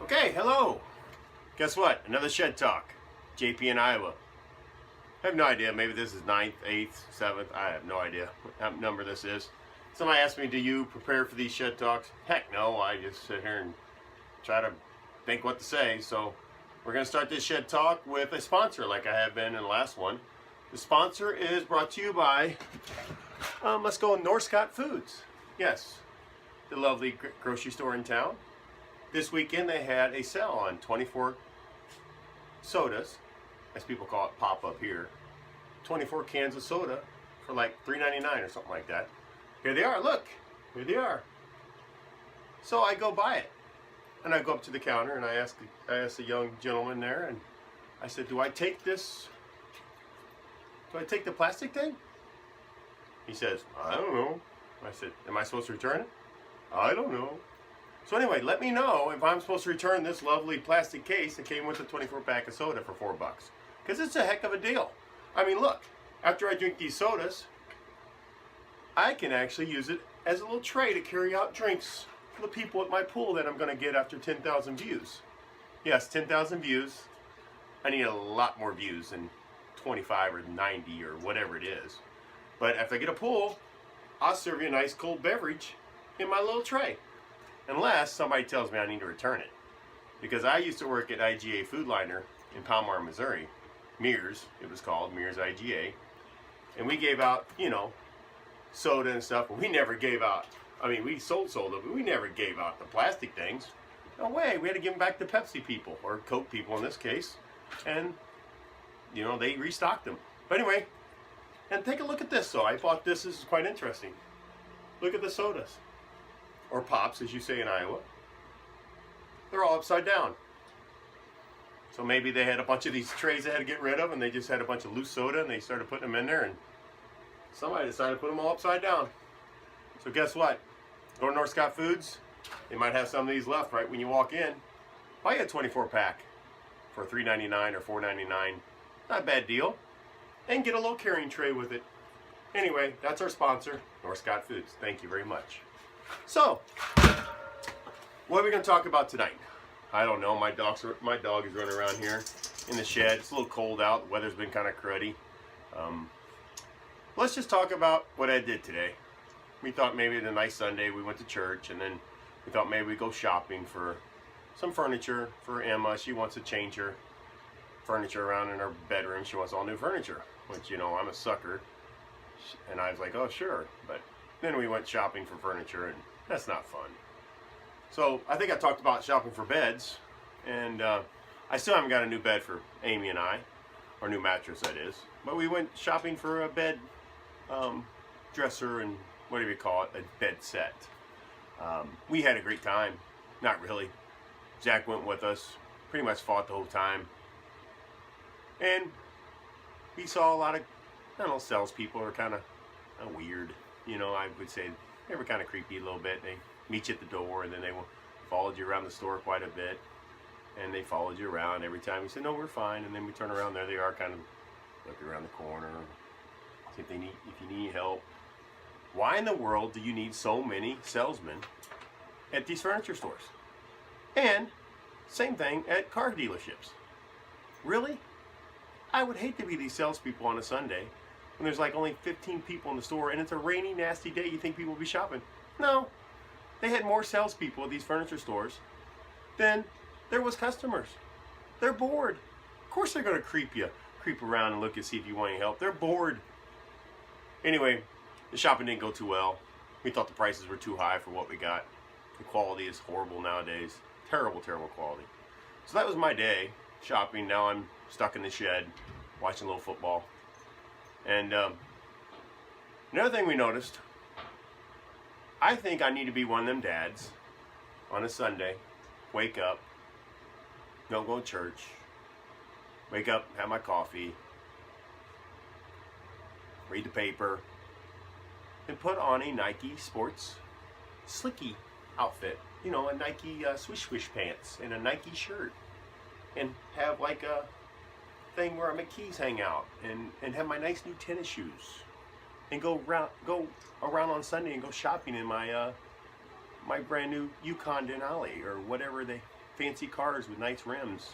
Okay, hello. Guess what? Another shed talk. JP in Iowa. I have no idea. Maybe this is 9th, 8th, 7th. I have no idea what number this is. Somebody asked me, do you prepare for these shed talks? Heck no. I just sit here and try to think what to say. So we're going to start this shed talk with a sponsor like I have been in the last one. The sponsor is brought to you by, let's go Northcott Foods. Yes, the lovely grocery store in town. This weekend they had a sale on 24 sodas, as people call it pop-up here. 24 cans of soda for like $3.99 or something like that. Here they are, look, here they are. So I go buy it. And I go up to the counter and I ask the young gentleman there, and I said, do I take this? Do I take the plastic thing? He says, I don't know. I said, am I supposed to return it? I don't know. So anyway, let me know if I'm supposed to return this lovely plastic case that came with a 24 pack of soda for $4. Because it's a heck of a deal. I mean, look, after I drink these sodas, I can actually use it as a little tray to carry out drinks for the people at my pool that I'm going to get after 10,000 views. Yes, 10,000 views. I need a lot more views than 25 or 90 or whatever it is. But if I get a pool, I'll serve you a nice cold beverage in my little tray. Unless somebody tells me I need to return it. Because I used to work at IGA Food Liner in Palmar, Missouri. Mears, it was called, Mears IGA. And we gave out, you know, soda and stuff. But we never gave out, I mean, we sold soda, but we never gave out the plastic things. No way, we had to give them back to Pepsi people, or Coke people in this case. And, you know, they restocked them. But anyway, and take a look at this. So I bought this. This is quite interesting. Look at the sodas. Or pops, as you say in Iowa. They're all upside down. So maybe they had a bunch of these trays they had to get rid of, and they just had a bunch of loose soda, and they started putting them in there, and somebody decided to put them all upside down. So guess what? Go to Northcott Foods. They might have some of these left right when you walk in. Buy a 24 pack for $3.99 or $4.99. Not a bad deal. And get a little carrying tray with it. Anyway, that's our sponsor, Northcott Foods. Thank you very much. So, what are we going to talk about tonight? I don't know. My dog is running around here in the shed. It's a little cold out. The weather's been kind of cruddy. Let's just talk about what I did today. We thought maybe it's a nice Sunday. We went to church, and then we thought maybe we'd go shopping for some furniture for Emma. She wants to change her furniture around in her bedroom. She wants all new furniture, which, you know, I'm a sucker. And I was like, oh, sure. But then we went shopping for furniture, and that's not fun. So I think I talked about shopping for beds, and I still haven't got a new bed for Amy and I, or new mattress that is. But we went shopping for a bed dresser and whatever you call it, a bed set. We had a great time. Not really. Jack went with us. Pretty much fought the whole time. And we saw a lot of, I don't know, salespeople are kind of weird. You know, I would say they were kind of creepy a little bit. They meet you at the door, and then they followed you around the store quite a bit. And they followed you around every time. You said, no, we're fine. And then we turn around, there they are, kind of looking around the corner, see if you need help. Why in the world do you need so many salesmen at these furniture stores? And same thing at car dealerships. Really? I would hate to be these salespeople on a Sunday when there's like only 15 people in the store and it's a rainy, nasty day. You think people will be shopping? No. They had more salespeople at these furniture stores than there was customers. They're bored. Of course they're going to creep around and look and see if you want any help. They're bored. Anyway, the shopping didn't go too well. We thought the prices were too high for what we got. The quality is horrible nowadays. Terrible, terrible quality. So that was my day shopping. Now I'm stuck in the shed watching a little football. And another thing we noticed, I think I need to be one of them dads on a Sunday. Wake up, don't go to church, wake up, have my coffee, read the paper, and put on a Nike sports slicky outfit. You know, a Nike swish swish pants and a Nike shirt. And have like a thing where my keys hang out, and have my nice new tennis shoes, and go around on Sunday and go shopping in my my brand new Yukon Denali or whatever they fancy cars with nice rims.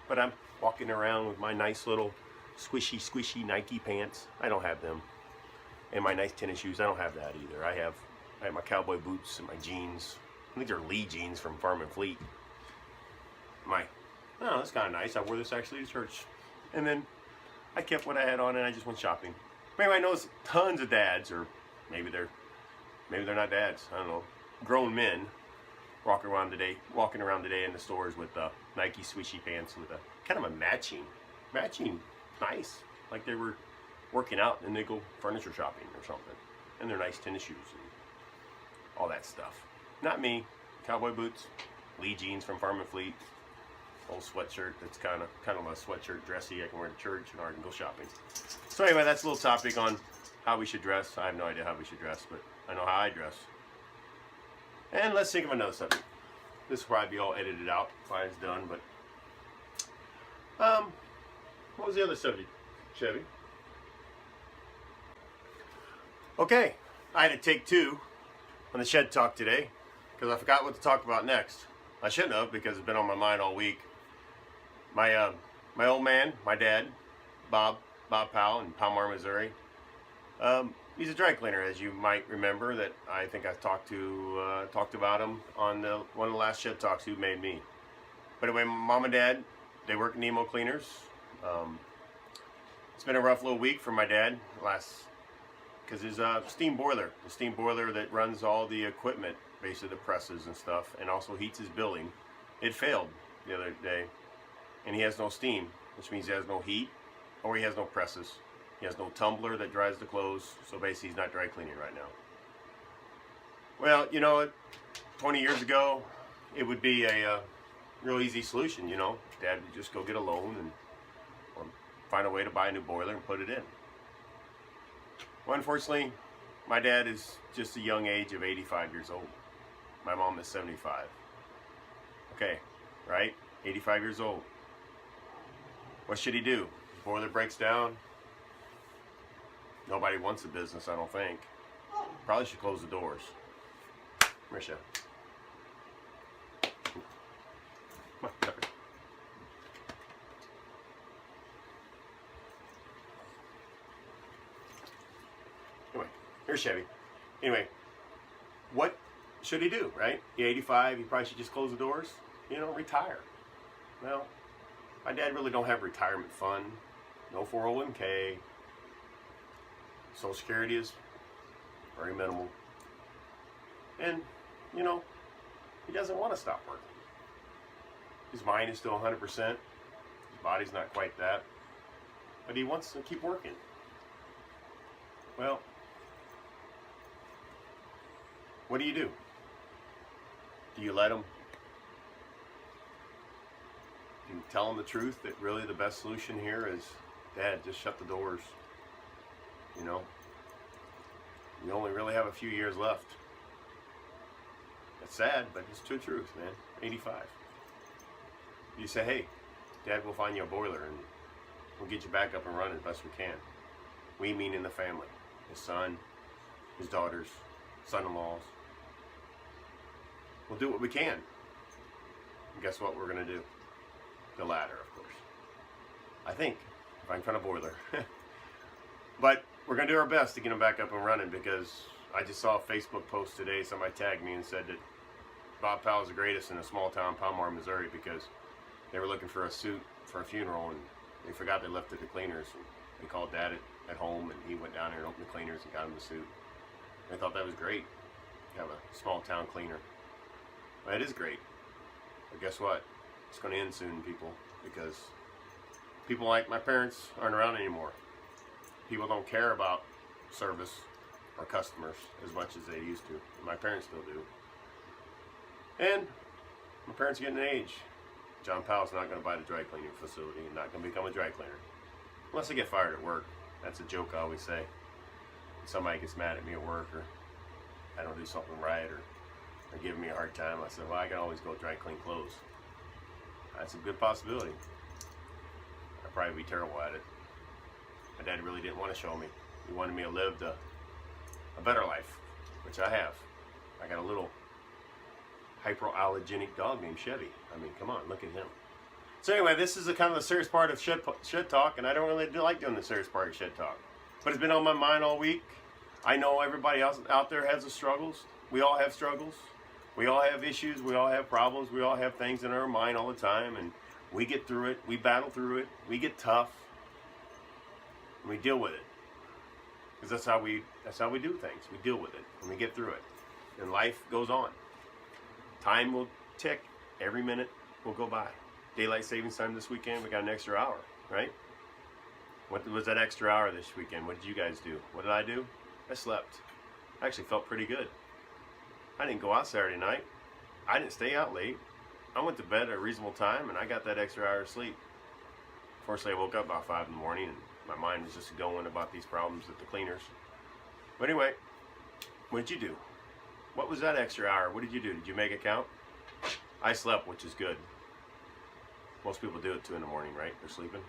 But I'm walking around with my nice little squishy Nike pants. I don't have them. And my nice tennis shoes, I don't have that either. I have my cowboy boots and my jeans. I think they're Lee jeans from Farm and Fleet. Oh, that's kind of nice. I wore this actually to church. And then I kept what I had on and I just went shopping. But anyway, I noticed tons of dads, or maybe they're not dads, I don't know, grown men walking around today in the stores with Nike swishy pants with a kind of a matching, nice, like they were working out and they go furniture shopping or something, and they're nice tennis shoes and all that stuff. Not me. Cowboy boots, Lee jeans from Farm and Fleet, old sweatshirt that's kind of a sweatshirt, dressy, I can wear to church, and I can go shopping. So anyway, that's a little topic on how we should dress. I have no idea how we should dress, but I know how I dress. And let's think of another subject. This will probably be all edited out when it's done, but what was the other subject, Chevy? Okay, I had to take two on the shed talk today because I forgot what to talk about next. I shouldn't have, because it's been on my mind all week. My old man, my dad, Bob Powell in Palmar, Missouri. He's a dry cleaner, as you might remember. That I think I talked about him on one of the last shed talks you made me. But anyway, Mom and Dad, they work at Nemo Cleaners. It's been a rough little week for my dad because his steam boiler, the steam boiler that runs all the equipment, basically the presses and stuff, and also heats his building, it failed the other day, and he has no steam, which means he has no heat, or he has no presses. He has no tumbler that dries the clothes, so basically he's not dry cleaning right now. Well, you know, 20 years ago, it would be a real easy solution, you know. Dad would just go get a loan or find a way to buy a new boiler and put it in. Well, unfortunately, my dad is just a young age of 85 years old. My mom is 75. Okay, right? 85 years old. What should he do? The boiler breaks down. Nobody wants the business, I don't think. Probably should close the doors. Marisha. Come on, Tucker. Anyway, here's Chevy. Anyway, what should he do, right? He's 85, he probably should just close the doors, you know, retire. Well, my dad really don't have retirement fund, no 401k, Social Security is very minimal, and, you know, he doesn't want to stop working. His mind is still 100%, his body's not quite that, but he wants to keep working. Well, what do? Do you let him? Do you tell him the truth that really the best solution here is, Dad, just shut the doors? You know, you only really have a few years left. It's sad, but it's the truth, man. 85. You say, hey, Dad, we'll find you a boiler and we'll get you back up and running as best we can. We meaning the family. His son, his daughters, son-in-laws. We'll do what we can. And guess what we're going to do? The latter, of course. I think, if I can find a boiler. But we're going to do our best to get him back up and running, because I just saw a Facebook post today. Somebody tagged me and said that Bob Powell is the greatest in a small town, Palmar, Missouri, because they were looking for a suit for a funeral and they forgot they left it at the cleaners. And they called Dad at home and he went down there and opened the cleaners and got him the suit. They thought that was great. You have a small town cleaner. Well, it is great. But guess what? It's going to end soon, people, because people like my parents aren't around anymore. People don't care about service or customers as much as they used to. My parents still do. And my parents are getting an age. John Powell's not going to buy the dry cleaning facility and not going to become a dry cleaner. Unless they get fired at work. That's a joke I always say. Somebody gets mad at me at work, or I don't do something right, or they're giving me a hard time. I said, well, I can always go dry clean clothes. That's a good possibility. I'd probably be terrible at it. My dad really didn't want to show me. He wanted me to live a better life, which I have. I got a little hypoallergenic dog named Chevy. I mean, come on, look at him. So anyway, this is the kind of the serious part of shed talk, and I don't really like doing the serious part of shed talk. But it's been on my mind all week. I know everybody else out there has the struggles. We all have struggles. We all have issues. We all have problems. We all have things in our mind all the time, and we get through it. We battle through it. We get tough. And we deal with it. Because that's how we do things. We deal with it, and we get through it. And life goes on. Time will tick. Every minute will go by. Daylight savings time this weekend, we got an extra hour, right? What was that extra hour this weekend? What did you guys do? What did I do? I slept. I actually felt pretty good. I didn't go out Saturday night. I didn't stay out late. I went to bed at a reasonable time, and I got that extra hour of sleep. Fortunately, I woke up about 5 in the morning, and my mind was just going about these problems at the cleaners. But anyway, what did you do? What was that extra hour? What did you do? Did you make it count? I slept, which is good. Most people do it 2 in the morning, right? They're sleeping.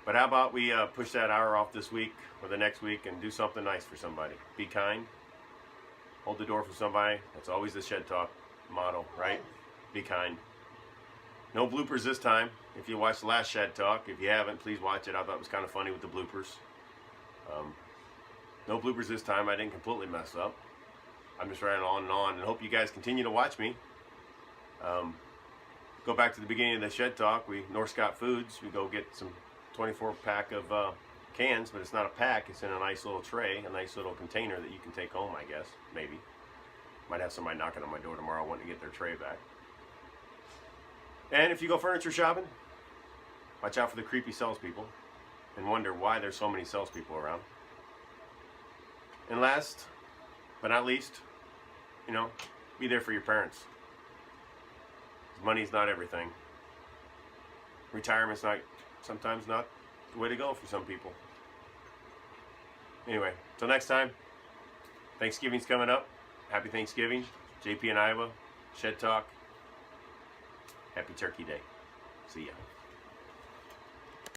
But how about we push that hour off this week or the next week and do something nice for somebody? Be kind. Hold the door for somebody. That's always the Shed Talk motto, right? Be kind. No bloopers this time. If you watched the last Shed Talk, if you haven't, please watch it. I thought it was kind of funny with the bloopers. No bloopers this time. I didn't completely mess up. I'm just running on and hope you guys continue to watch me. Go back to the beginning of the Shed Talk. North Scott Foods, we go get some 24-pack of cans, but it's not a pack. It's in a nice little tray, a nice little container that you can take home, I guess, maybe. Might have somebody knocking on my door tomorrow wanting to get their tray back. And if you go furniture shopping, watch out for the creepy salespeople and wonder why there's so many salespeople around. And last but not least, be there for your parents. Money's not everything. Retirement's sometimes not the way to go for some people. Anyway, till next time, Thanksgiving's coming up. Happy Thanksgiving. JP in Iowa, Shed Talk. Happy Turkey Day. See ya.